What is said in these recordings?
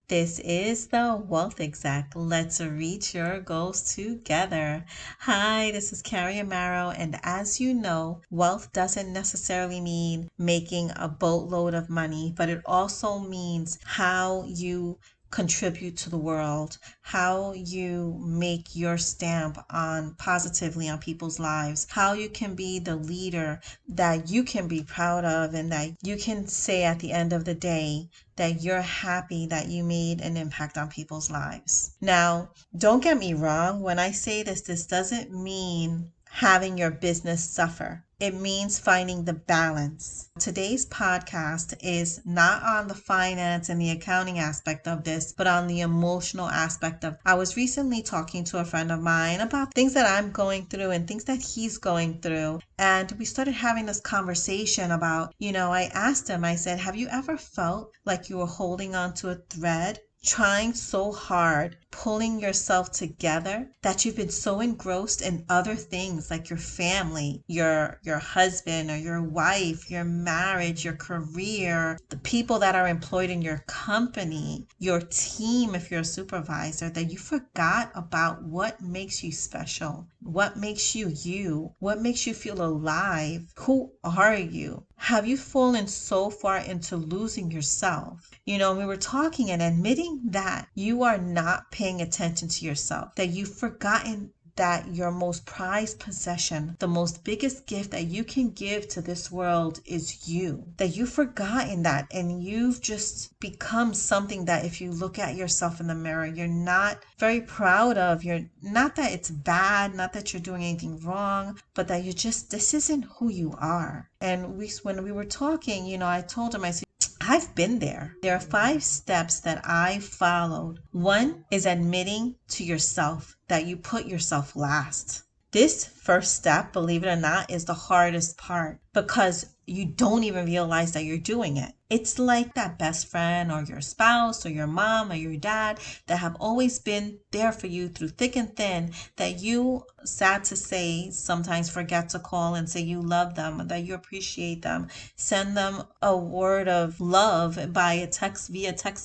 This is the Wealth Exec. Let's reach your goals together. Hi, this is Carrie Amaro, and as you know, wealth doesn't necessarily mean making a boatload of money, but it also means how you contribute to the world, how you make your stamp on positively on people's lives, how you can be the leader that you can be proud of and that you can say at the end of the day that you're happy that you made an impact on people's lives. Now, don't get me wrong, when I say this doesn't mean having your business suffer. It means finding the balance. Today's podcast is not on the finance and the accounting aspect of this, but on the emotional aspect of. I was recently talking to a friend of mine about things that I'm going through and things that he's going through. And we started having this conversation about, I asked him, I said, have you ever felt like you were holding on to a thread, trying so hard, pulling yourself together, that you've been so engrossed in other things like your family, your husband or your wife, your marriage, your career, the people that are employed in your company, your team if you're a supervisor, that you forgot about what makes you special, what makes you you, what makes you feel alive, who are you? Have you fallen so far into losing yourself? We were talking and admitting that you are not paying attention to yourself, that you've forgotten that your most prized possession, the most biggest gift that you can give to this world is you, that you've forgotten that and you've just become something that if you look at yourself in the mirror, you're not very proud of. You're not that it's bad, not that you're doing anything wrong, but that this isn't who you are. And when we were talking, I told him, I said, I've been there. There are 5 steps that I followed. One is admitting to yourself that you put yourself last. This first step, believe it or not, is the hardest part because you don't even realize that you're doing it. It's like that best friend or your spouse or your mom or your dad that have always been there for you through thick and thin, that you, sad to say, sometimes forget to call and say you love them, that you appreciate them, send them a word of love via text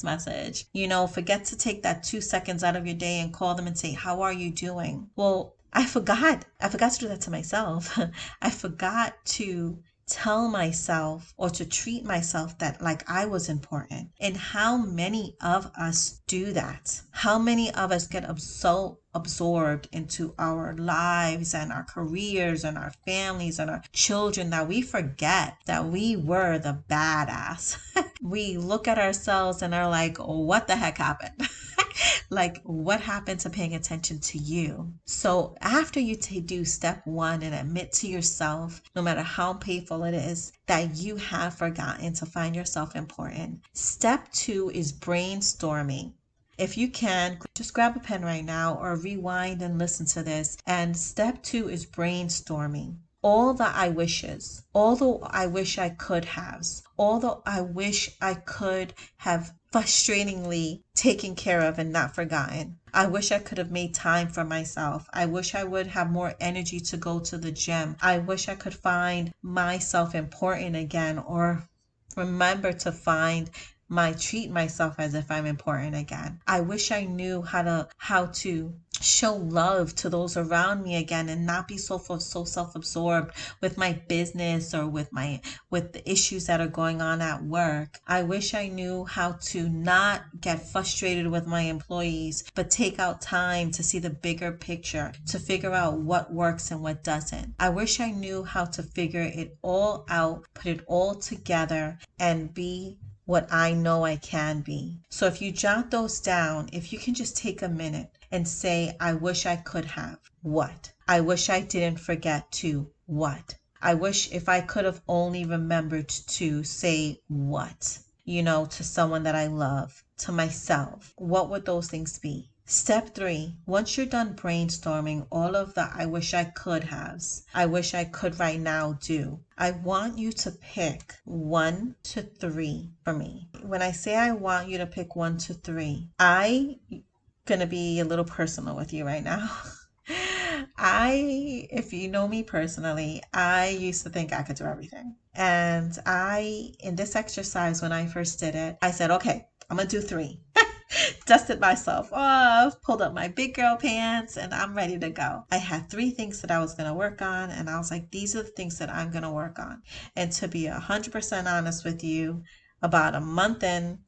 message. Forget to take that 2 seconds out of your day and call them and say, how are you doing? Well, I forgot to do that to myself. I forgot to tell myself or to treat myself that like I was important. And how many of us do that? How many of us get so absorbed into our lives and our careers and our families and our children that we forget that we were the badass. We look at ourselves and are like, what the heck happened? Like, what happened to paying attention to you? So after you do step 1 and admit to yourself, no matter how painful it is, that you have forgotten to find yourself important, step 2 is brainstorming. If you can, just grab a pen right now or rewind and listen to this. And step 2 is brainstorming. All the I wishes, all the I wish I could have, all the I wish I could have frustratingly taken care of and not forgotten. I wish I could have made time for myself. I wish I would have more energy to go to the gym. I wish I could find myself important again, or remember to treat myself as if I'm important again. I wish I knew how to show love to those around me again and not be so self-absorbed with my business or with the issues that are going on at work. I wish I knew how to not get frustrated with my employees, but take out time to see the bigger picture, to figure out what works and what doesn't. I wish I knew how to figure it all out, put it all together, and be what I know I can be. So if you jot those down, if you can just take a minute and say, I wish I could have what? I wish I didn't forget to what? I wish if I could have only remembered to say what, to someone that I love, to myself. What would those things be? Step 3, once you're done brainstorming all of the I wish I could haves, I wish I could right now do, I want you to pick 1 to 3 for me. When I say I want you to pick 1 to 3, I'm going to be a little personal with you right now. If you know me personally, I used to think I could do everything. And in this exercise, when I first did it, I said, okay, I'm going to do 3. dusted myself off, pulled up my big girl pants, and I'm ready to go. I had 3 things that I was going to work on, and I was like, these are the things that I'm going to work on. And to be 100% honest with you, about a month in,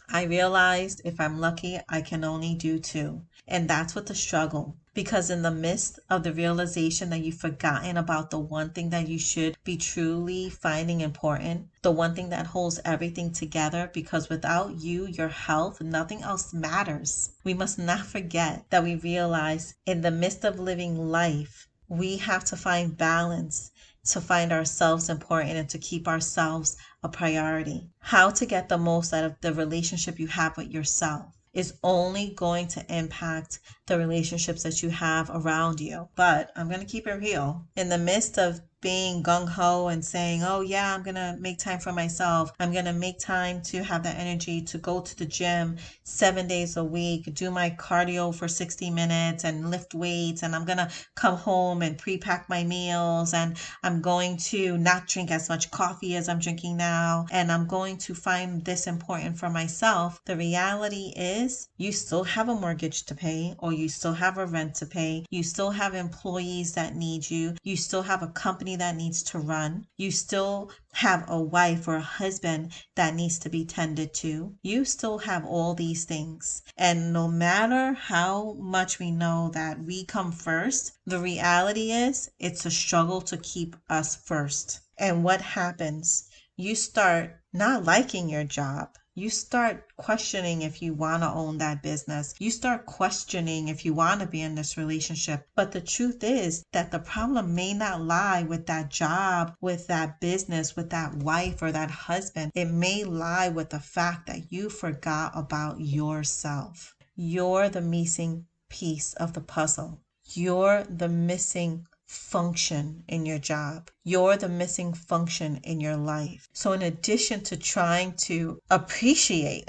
I realized if I'm lucky, I can only do 2. And that's what the struggle. Because in the midst of the realization that you've forgotten about the one thing that you should be truly finding important, the one thing that holds everything together, because without you, your health, nothing else matters. We must not forget that we realize in the midst of living life, we have to find balance, to find ourselves important and to keep ourselves a priority. How to get the most out of the relationship you have with yourself is only going to impact the relationships that you have around you. But I'm going to keep it real. In the midst of being gung-ho and saying, oh yeah, I'm going to make time for myself. I'm going to make time to have that energy to go to the gym 7 days a week, do my cardio for 60 minutes and lift weights. And I'm going to come home and pre-pack my meals. And I'm going to not drink as much coffee as I'm drinking now. And I'm going to find this important for myself. The reality is you still have a mortgage to pay, or you still have a rent to pay. You still have employees that need you. You still have a company that needs to run. You still have a wife or a husband that needs to be tended to. You still have all these things. And no matter how much we know that we come first, the reality is it's a struggle to keep us first. And what happens? You start not liking your job. You start questioning if you want to own that business. You start questioning if you want to be in this relationship. But the truth is that the problem may not lie with that job, with that business, with that wife or that husband. It may lie with the fact that you forgot about yourself. You're the missing piece of the puzzle. You're the missing function in your job. You're the missing function in your life. So in addition to trying to appreciate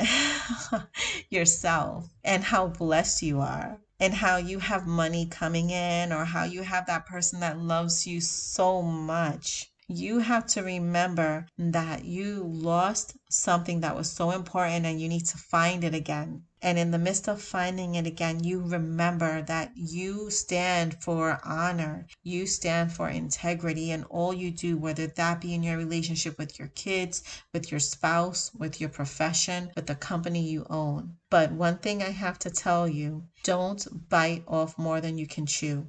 yourself and how blessed you are and how you have money coming in, or how you have that person that loves you so much, you have to remember that you lost something that was so important and you need to find it again. And in the midst of finding it again, you remember that you stand for honor, you stand for integrity in all you do, whether that be in your relationship with your kids, with your spouse, with your profession, with the company you own. But one thing I have to tell you, don't bite off more than you can chew.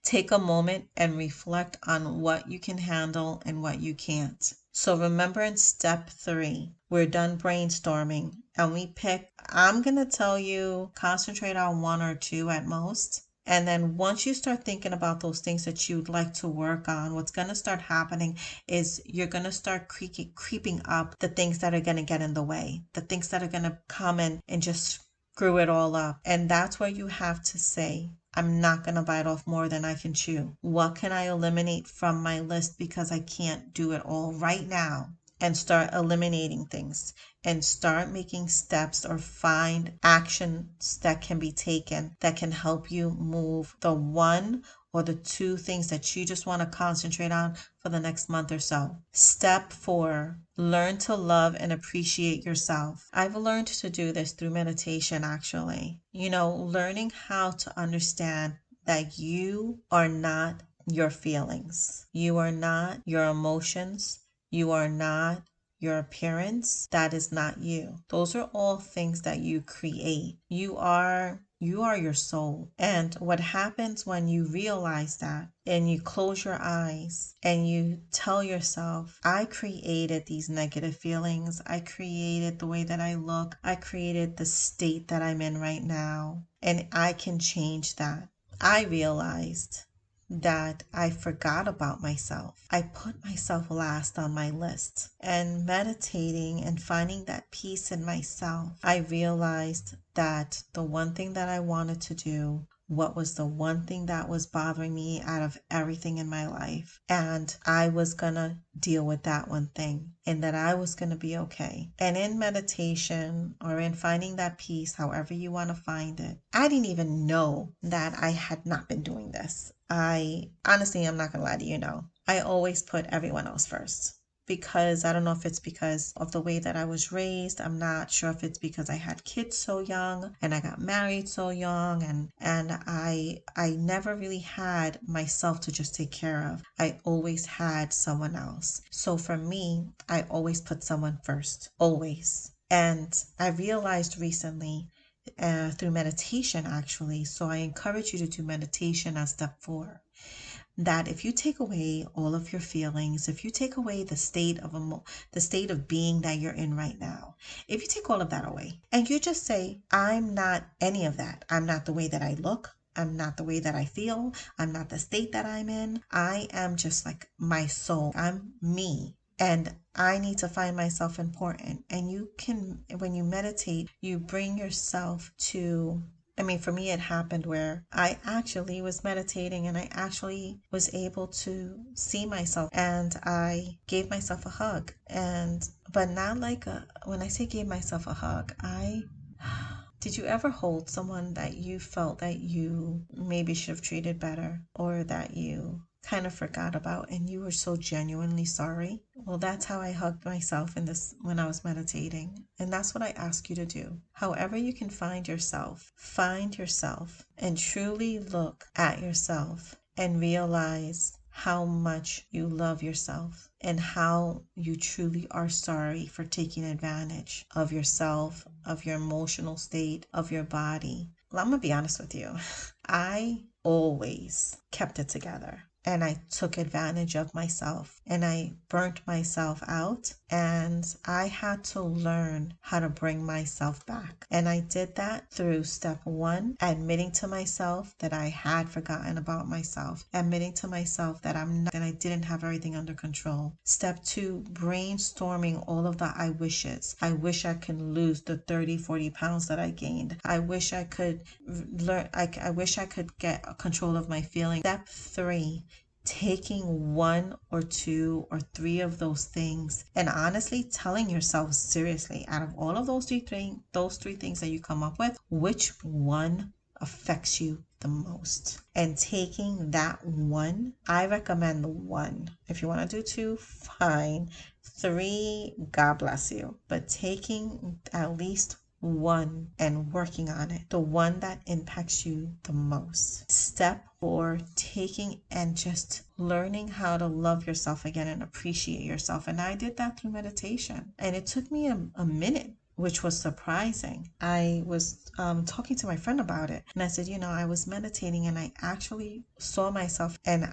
Take a moment and reflect on what you can handle and what you can't. So remember, in step 3, we're done brainstorming and we pick, I'm going to tell you, concentrate on 1 or 2 at most. And then once you start thinking about those things that you'd like to work on, what's going to start happening is you're going to start creeping up the things that are going to get in the way, the things that are going to come in and just screw it all up. And that's where you have to say, I'm not going to bite off more than I can chew. What can I eliminate from my list because I can't do it all right now? And start eliminating things and start making steps or find actions that can be taken that can help you move the 1 or the 2 things that you just want to concentrate on for the next month or so. Step 4, learn to love and appreciate yourself. I've learned to do this through meditation, actually. Learning how to understand that you are not your feelings. You are not your emotions. You are not your appearance. That is not you. Those are all things that you create. You are your soul. And what happens when you realize that and you close your eyes and you tell yourself, I created these negative feelings. I created the way that I look. I created the state that I'm in right now. And I can change that. I realized that I forgot about myself. I put myself last on my list. And meditating and finding that peace in myself, I realized that the one thing that I wanted to do, what was the one thing that was bothering me out of everything in my life, and I was gonna deal with that one thing, and that I was gonna be okay. And in meditation or in finding that peace, however you want to find it, I didn't even know that I had not been doing this. I honestly, I'm not gonna lie to you, I always put everyone else first. because I don't know if it's because of the way that I was raised. I'm not sure if it's because I had kids so young and I got married so young, and I never really had myself to just take care of. I always had someone else. So for me, I always put someone first, always. And I realized recently through meditation, actually. So I encourage you to do meditation as step 4. That if you take away all of your feelings, if you take away the state of being that you're in right now, if you take all of that away and you just say, I'm not any of that. I'm not the way that I look. I'm not the way that I feel. I'm not the state that I'm in. I am just like my soul. I'm me. And I need to find myself important. And you can, when you meditate, you bring yourself to, I mean, for me, it happened where I actually was meditating and I actually was able to see myself, and I gave myself a hug. But not like when I say gave myself a hug, did you ever hold someone that you felt that you maybe should have treated better, or that you kind of forgot about and you were so genuinely sorry? Well, that's how I hugged myself in this when I was meditating. And that's what I ask you to do. However you can find yourself and truly look at yourself and realize how much you love yourself and how you truly are sorry for taking advantage of yourself, of your emotional state, of your body. Well, I'm going to be honest with you. I always kept it together. And I took advantage of myself and I burnt myself out, and I had to learn how to bring myself back. And I did that through step 1, admitting to myself that I had forgotten about myself, admitting to myself that I didn't have everything under control. Step 2, brainstorming all of the I wishes. I wish I could lose the 30-40 pounds that I gained. I wish I could learn. I wish I could get control of my feelings. Step 3, taking 1 or 2 or 3 of those things and honestly telling yourself seriously, out of all of those three things that you come up with, which one affects you the most, and taking that one. I recommend the 1. If you want to do 2, fine. 3, God bless you. But taking at least 1 and working on it, the one that impacts you the most. Step 4, taking and just learning how to love yourself again and appreciate yourself. And I did that through meditation. And it took me a minute, which was surprising. I was talking to my friend about it, and I said, I was meditating and I actually saw myself, and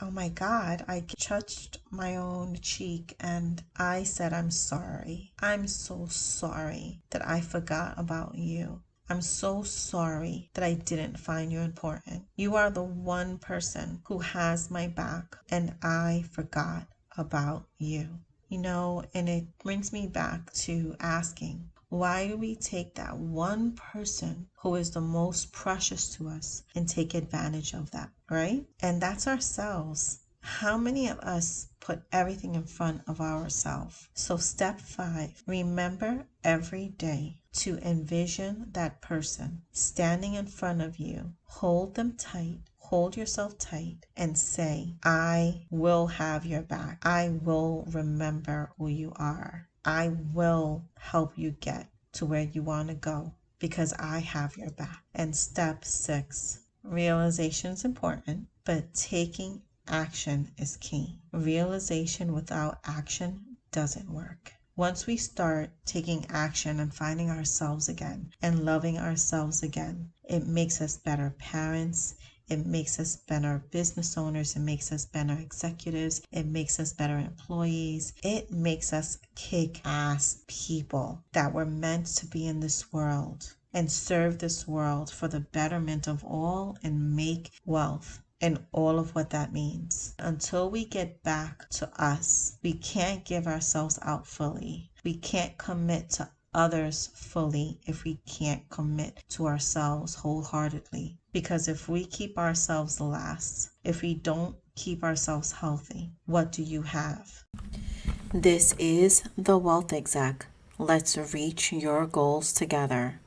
oh my God, I touched my own cheek and I said, I'm sorry. I'm so sorry that I forgot about you. I'm so sorry that I didn't find you important. You are the one person who has my back, and I forgot about you. And it brings me back to asking, why do we take that one person who is the most precious to us and take advantage of that, right? And that's ourselves. How many of us put everything in front of ourselves? So step 5, remember every day to envision that person standing in front of you. Hold them tight. Hold yourself tight and say, I will have your back. I will remember who you are. I will help you get to where you want to go because I have your back. And step 6, realization is important, but taking action is key. Realization without action doesn't work. Once we start taking action and finding ourselves again and loving ourselves again, it makes us better parents. It makes us better business owners. It makes us better executives. It makes us better employees. It makes us kick-ass people that were meant to be in this world and serve this world for the betterment of all and make wealth and all of what that means. Until we get back to us, we can't give ourselves out fully. We can't commit to others fully if we can't commit to ourselves wholeheartedly. Because if we keep ourselves last, if we don't keep ourselves healthy, what do you have? This is The Wealth Exec. Let's reach your goals together.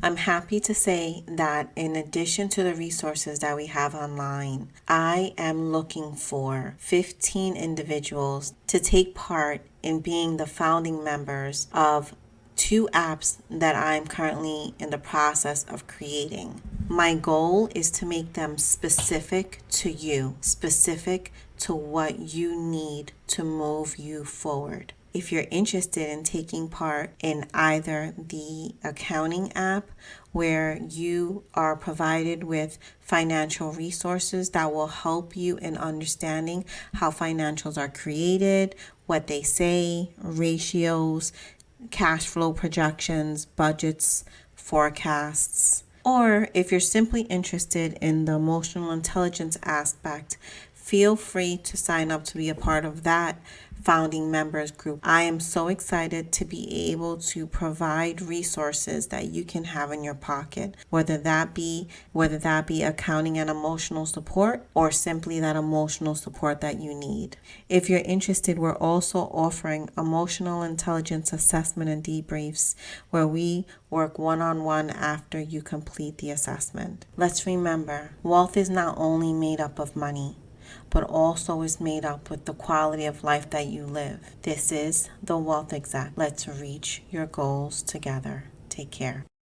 I'm happy to say that in addition to the resources that we have online, I am looking for 15 individuals to take part in being the founding members of two apps that I'm currently in the process of creating. My goal is to make them specific to you, specific to what you need to move you forward. If you're interested in taking part in either the accounting app, where you are provided with financial resources that will help you in understanding how financials are created, what they say, ratios, cash flow projections, budgets, forecasts. Or if you're simply interested in the emotional intelligence aspect, feel free to sign up to be a part of that founding members group. I am so excited to be able to provide resources that you can have in your pocket, whether that be accounting and emotional support, or simply that emotional support that you need. If you're interested, we're also offering emotional intelligence assessment and debriefs, where we work one-on-one after you complete the assessment. Let's remember, wealth is not only made up of money, but also is made up with the quality of life that you live. This is the Wealth Exact. Let's reach your goals together. Take care.